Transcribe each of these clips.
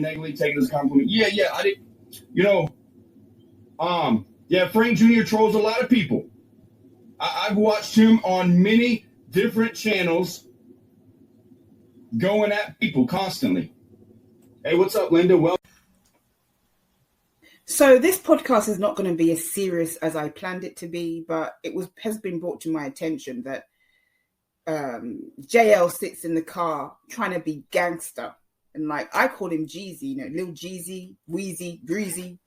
negatively take it as a compliment. Yeah, I did. Yeah, Frank Jr. trolls a lot of people. I've watched him on many different channels going at people constantly. Hey, what's up, Linda? Well, so this podcast is not going to be as serious as I planned it to be, but has been brought to my attention that JL sits in the car trying to be gangster, and like I call him Jeezy, Lil Jeezy, Weezy, Breezy.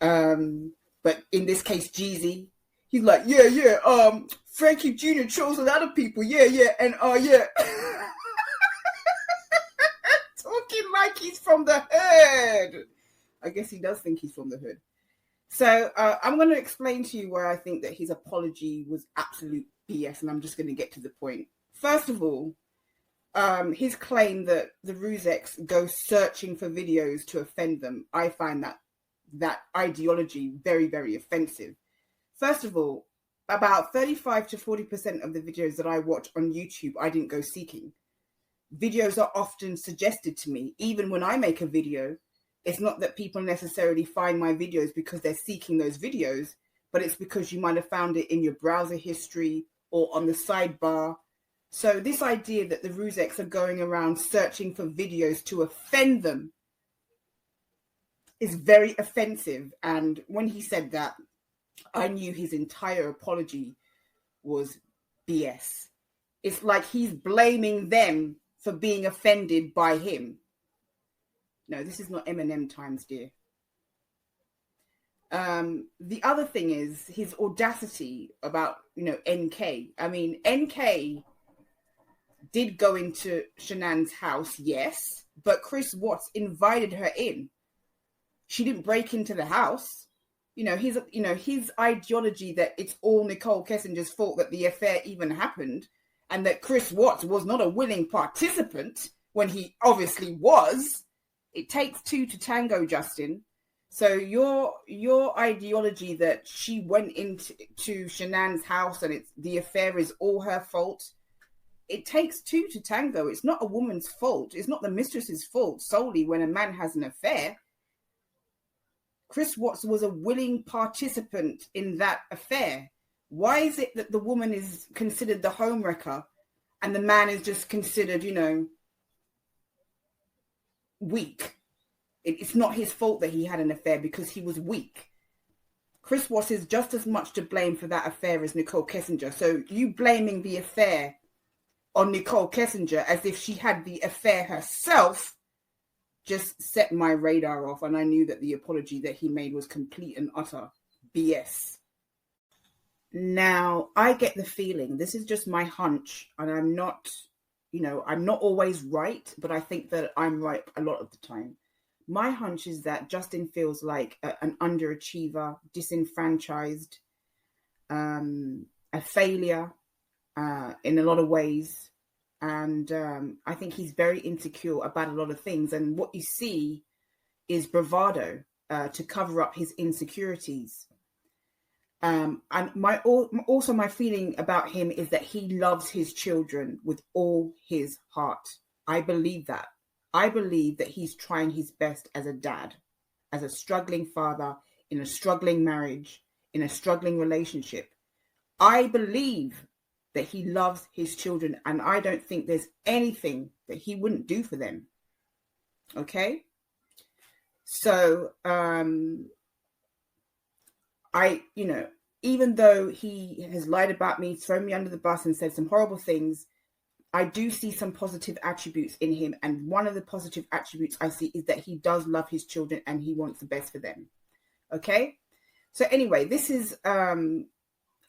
But in this case, Jeezy, he's like, Frankie Jr. chose a lot of people, and talking like he's from the hood. I guess he does think he's from the hood. So I'm going to explain to you where I think that his apology was absolute BS, and I'm just going to get to the point. First of all, his claim that the Rzuceks go searching for videos to offend them, I find that ideology very, very offensive. First of all, about 35 to 40% of the videos that I watch on YouTube, I didn't go seeking. Videos are often suggested to me. Even when I make a video, it's not that people necessarily find my videos because they're seeking those videos, but it's because you might have found it in your browser history or on the sidebar. So this idea that the Rzuceks are going around searching for videos to offend them is very offensive. And when he said that, I knew his entire apology was BS. It's like he's blaming them for being offended by him. No, this is not Eminem times, dear. The other thing is his audacity about, NK. I mean, NK did go into Shanann's house, yes, but Chris Watts invited her in. She didn't break into the house. His ideology that it's all Nicole Kessinger's fault that the affair even happened, and that Chris Watts was not a willing participant when he obviously was. It takes two to tango, Justin. So your ideology that she went into Shanann's house and the affair is all her fault. It takes two to tango. It's not a woman's fault. It's not the mistress's fault solely when a man has an affair. Chris Watts was a willing participant in that affair. Why is it that the woman is considered the homewrecker and the man is just considered, weak? It's not his fault that he had an affair because he was weak. Chris Watts is just as much to blame for that affair as Nicole Kessinger. So you blaming the affair on Nicole Kessinger as if she had the affair herself just set my radar off, and I knew that the apology that he made was complete and utter BS. Now, I get the feeling, this is just my hunch, and I'm not always right, but I think that I'm right a lot of the time. My hunch is that Justin feels like an underachiever, disenfranchised, a failure in a lot of ways. And I think he's very insecure about a lot of things. And what you see is bravado to cover up his insecurities. And my feeling about him is that he loves his children with all his heart. I believe that. I believe that he's trying his best as a dad, as a struggling father, in a struggling marriage, in a struggling relationship. I believe that he loves his children, and I don't think there's anything that he wouldn't do for them. Okay? So, even though he has lied about me, thrown me under the bus and said some horrible things, I do see some positive attributes in him. And one of the positive attributes I see is that he does love his children and he wants the best for them. Okay? So anyway, this is, I'm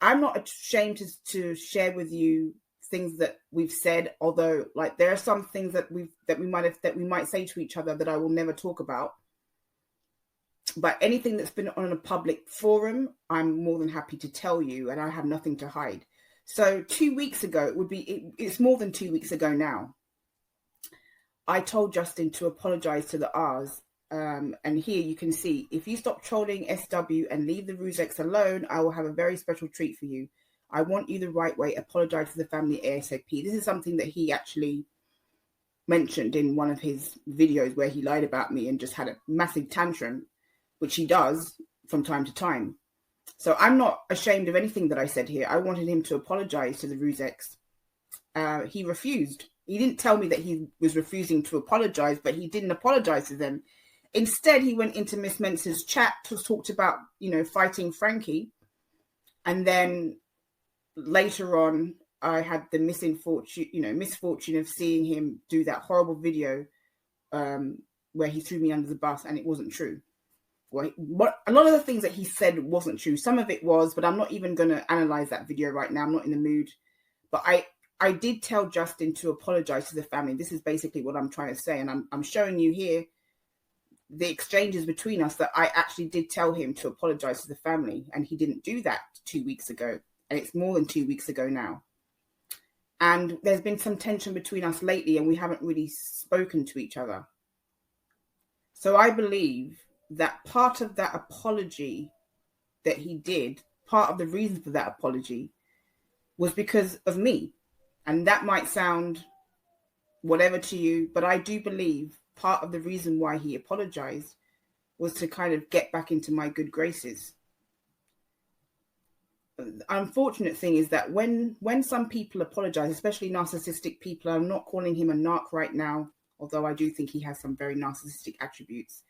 not ashamed to share with you things that we've said, although like there are some things that we might say to each other that I will never talk about. But anything that's been on a public forum, I'm more than happy to tell you, and I have nothing to hide. So 2 weeks ago, it's more than 2 weeks ago now, I told Justin to apologize to the R's. And here you can see, if you stop trolling SW and leave the Rzuceks alone, I will have a very special treat for you. I want you the right way. Apologize to the family ASAP. This is something that he actually mentioned in one of his videos where he lied about me and just had a massive tantrum, which he does from time to time. So I'm not ashamed of anything that I said here. I wanted him to apologize to the Rzuceks. He refused. He didn't tell me that he was refusing to apologize, but he didn't apologize to them. Instead, he went into Miss Mensa's chat, talked about, fighting Frankie. And then later on, I had the misfortune of seeing him do that horrible video where he threw me under the bus, and it wasn't true. Well, a lot of the things that he said wasn't true. Some of it was, but I'm not even going to analyze that video right now. I'm not in the mood. But I did tell Justin to apologize to the family. This is basically what I'm trying to say. And I'm showing you here the exchanges between us that I actually did tell him to apologize to the family. And he didn't do that 2 weeks ago. And it's more than 2 weeks ago now. And there's been some tension between us lately, and we haven't really spoken to each other. So I believe that part of that apology that he did, part of the reason for that apology was because of me. And that might sound whatever to you, but I do believe part of the reason why he apologized was to kind of get back into my good graces. The unfortunate thing is that when some people apologize, especially narcissistic people, I'm not calling him a narc right now, although I do think he has some very narcissistic attributes.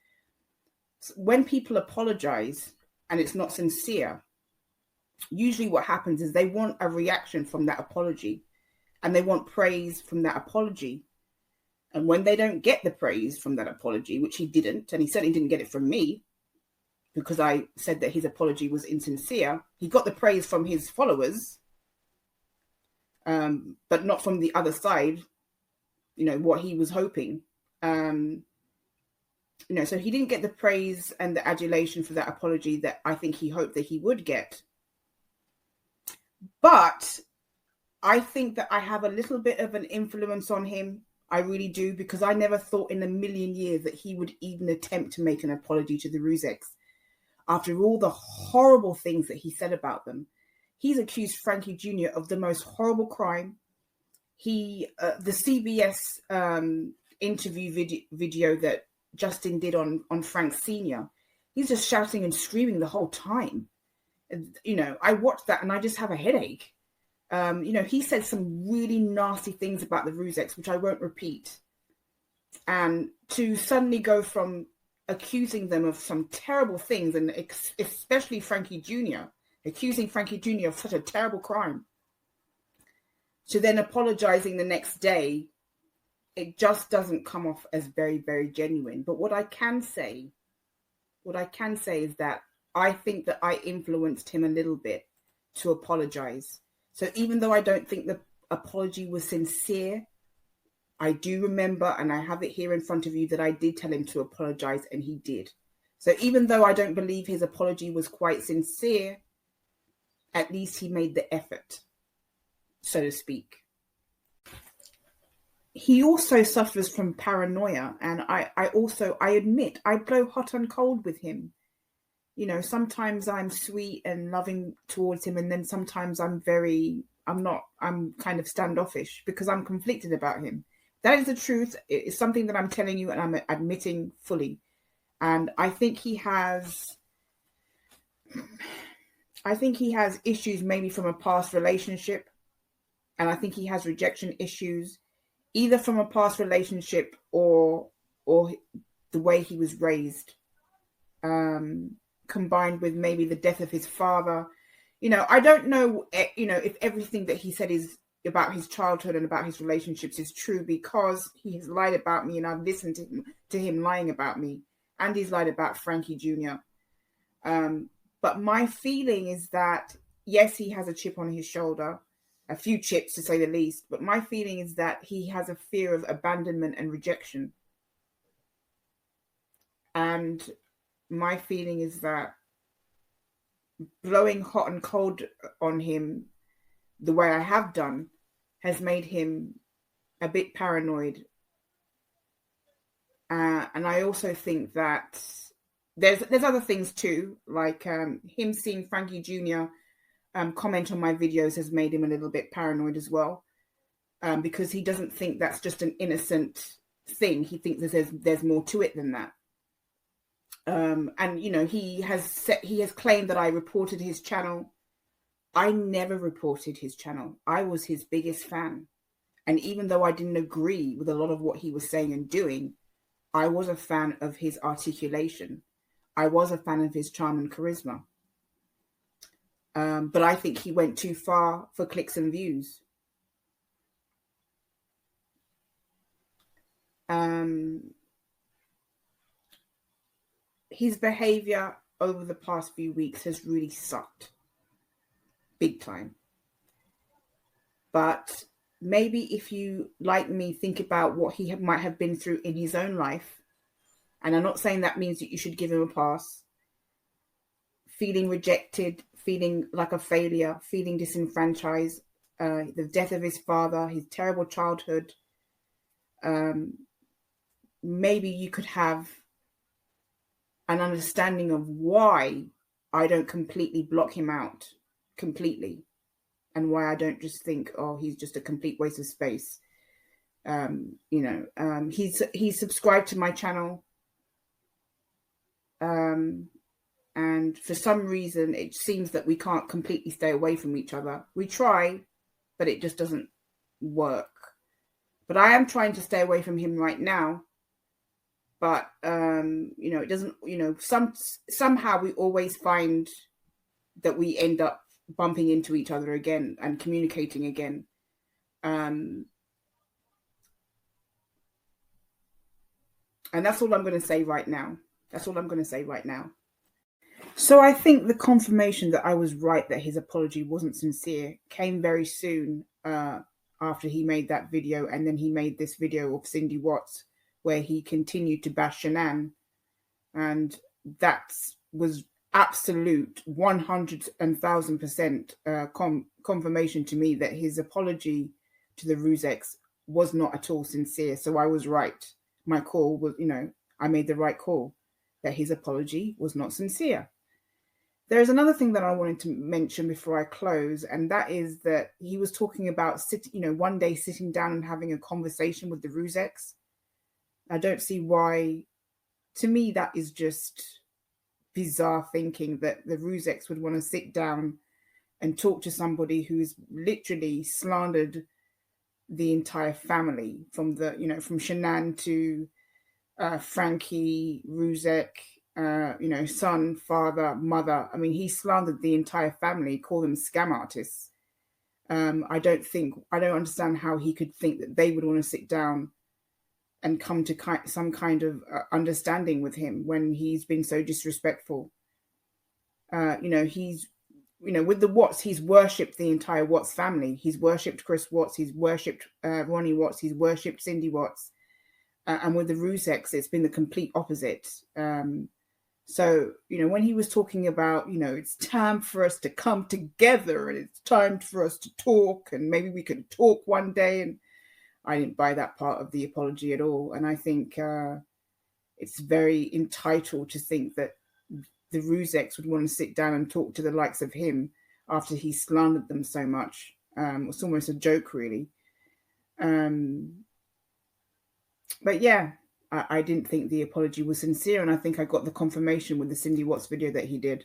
When people apologize and it's not sincere, usually what happens is they want a reaction from that apology, and they want praise from that apology. And when they don't get the praise from that apology, which he didn't, and he certainly didn't get it from me, because I said that his apology was insincere, he got the praise from his followers, but not from the other side, what he was hoping. So he didn't get the praise and the adulation for that apology that I think he hoped that he would get. But I think that I have a little bit of an influence on him. I really do, because I never thought in a million years that he would even attempt to make an apology to the Rzuceks. After all the horrible things that he said about them, he's accused Frankie Jr. of the most horrible crime. The CBS interview video that Justin did on Frank Sr., he's just shouting and screaming the whole time. I watched that and I just have a headache. He said some really nasty things about the Rzuceks, which I won't repeat. And to suddenly go from accusing them of some terrible things, and especially Frankie Jr., accusing Frankie Jr. of such a terrible crime, to then apologizing the next day, it just doesn't come off as very, very genuine. But what I can say is that I think that I influenced him a little bit to apologize. So even though I don't think the apology was sincere, I do remember, and I have it here in front of you, that I did tell him to apologize, and he did. So even though I don't believe his apology was quite sincere, at least he made the effort, so to speak. He also suffers from paranoia, and I admit I blow hot and cold with him. Sometimes I'm sweet and loving towards him, and then sometimes I'm kind of standoffish because I'm conflicted about him. That is the truth. It's something that I'm telling you and I'm admitting fully. And I think he has issues maybe from a past relationship. And I think he has rejection issues, either from a past relationship or the way he was raised, combined with maybe the death of his father. I don't know, if everything that he said is about his childhood and about his relationships is true, because he has lied about me and I've listened to him lying about me, and he's lied about Frankie Jr. But my feeling is that, yes, he has a chip on his shoulder, a few chips to say the least, but my feeling is that he has a fear of abandonment and rejection. And my feeling is that blowing hot and cold on him the way I have done has made him a bit paranoid. And I also think that there's other things too, like him seeing Frankie Jr. Comment on my videos has made him a little bit paranoid as well. because he doesn't think that's just an innocent thing. He thinks there's more to it than that. And you know, he has claimed that I reported his channel. I never reported his channel. I was his biggest fan. And even though I didn't agree with a lot of what he was saying and doing, I was a fan of his articulation. I was a fan of his charm and charisma. But I think he went too far for clicks and views. His behavior over the past few weeks has really sucked. Big time. But maybe if you, like me, think about what he might have been through in his own life, and I'm not saying that means that you should give him a pass, feeling rejected, feeling like a failure, feeling disenfranchised, the death of his father, his terrible childhood, maybe you could have an understanding of why I don't completely block him out completely, and why I don't just think, oh, he's just a complete waste of space. He's subscribed to my channel, and for some reason it seems that we can't completely stay away from each other. We try, but it just doesn't work. But I am trying to stay away from him right now. But it doesn't, somehow we always find that we end up bumping into each other again and communicating again. And that's all I'm going to say right now. So I think the confirmation that I was right, that his apology wasn't sincere, came very soon after he made that video. And then he made this video of Cindy Watts, where he continued to bash Shanann. And that was absolute 100,000% confirmation to me that his apology to the Rzuceks was not at all sincere. So I was right. My call was, I made the right call, that his apology was not sincere. There's another thing that I wanted to mention before I close, and that is that he was talking about one day sitting down and having a conversation with the Rzuceks. I don't see why. To me, that is just bizarre thinking, that the Rzuceks would want to sit down and talk to somebody who's literally slandered the entire family, from Shanann to Frankie, Rzucek, son, father, mother. I mean, he slandered the entire family, called them scam artists. I don't understand how he could think that they would want to sit down and come to some kind of understanding with him when he's been so disrespectful. He's, with the Watts, he's worshipped the entire Watts family. He's worshipped Chris Watts. He's worshipped Ronnie Watts. He's worshipped Cindy Watts. And with the Rzuceks, it's been the complete opposite. So, when he was talking about, it's time for us to come together and it's time for us to talk and maybe we can talk one day, and I didn't buy that part of the apology at all. And I think it's very entitled to think that the Rzuceks would want to sit down and talk to the likes of him after he slandered them so much. It's almost a joke, really. But yeah, I didn't think the apology was sincere. And I think I got the confirmation with the Cindy Watts video that he did.